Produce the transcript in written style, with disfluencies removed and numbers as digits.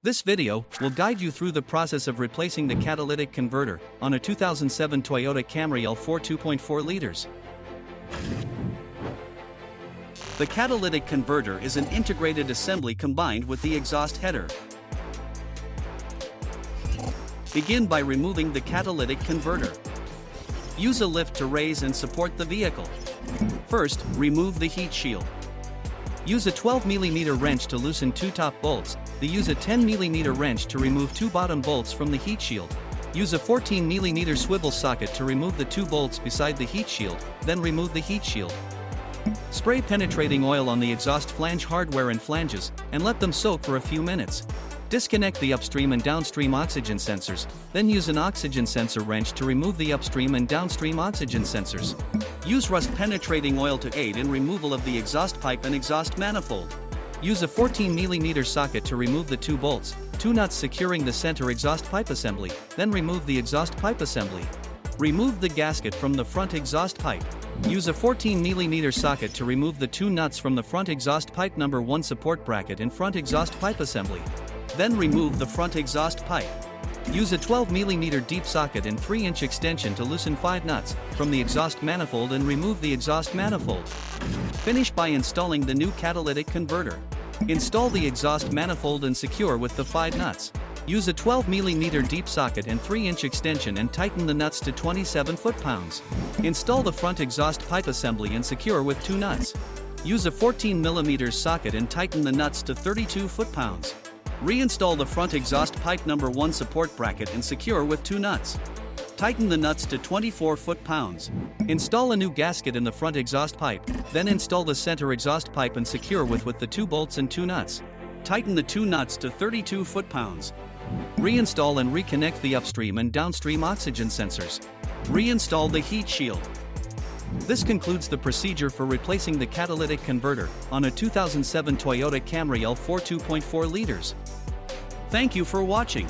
This video will guide you through the process of replacing the catalytic converter on a 2007 Toyota Camry L4 2.4 liters. The catalytic converter is an integrated assembly combined with the exhaust header. Begin by removing the catalytic converter. Use a lift to raise and support the vehicle. First, remove the heat shield. Use a 12 mm wrench to loosen two top bolts. Use a 10 mm wrench to remove two bottom bolts from the heat shield. Use a 14 mm swivel socket to remove the two bolts beside the heat shield, then remove the heat shield. Spray penetrating oil on the exhaust flange hardware and flanges, and let them soak for a few minutes. Disconnect the upstream and downstream oxygen sensors, then use an oxygen sensor wrench to remove the upstream and downstream oxygen sensors. Use rust penetrating oil to aid in removal of the exhaust pipe and exhaust manifold. Use a 14 mm socket to remove the two bolts, two nuts securing the center exhaust pipe assembly, then remove the exhaust pipe assembly. Remove the gasket from the front exhaust pipe. Use a 14 mm socket to remove the two nuts from the front exhaust pipe number 1 support bracket and front exhaust pipe assembly. Then remove the front exhaust pipe. Use a 12 mm deep socket and 3-inch extension to loosen 5 nuts from the exhaust manifold and remove the exhaust manifold. Finish by installing the new catalytic converter. Install the exhaust manifold and secure with the 5 nuts. Use a 12 mm deep socket and 3-inch extension and tighten the nuts to 27 foot-pounds. Install the front exhaust pipe assembly and secure with 2 nuts. Use a 14 mm socket and tighten the nuts to 32 foot-pounds. Reinstall the front exhaust pipe number 1 support bracket and secure with 2 nuts. Tighten the nuts to 24 foot-pounds. Install a new gasket in the front exhaust pipe, then install the center exhaust pipe and secure with the 2 bolts and 2 nuts. Tighten the 2 nuts to 32 foot-pounds. Reinstall and reconnect the upstream and downstream oxygen sensors. Reinstall the heat shield. This concludes the procedure for replacing the catalytic converter on a 2007 Toyota Camry L4 2.4 liters. Thank you for watching.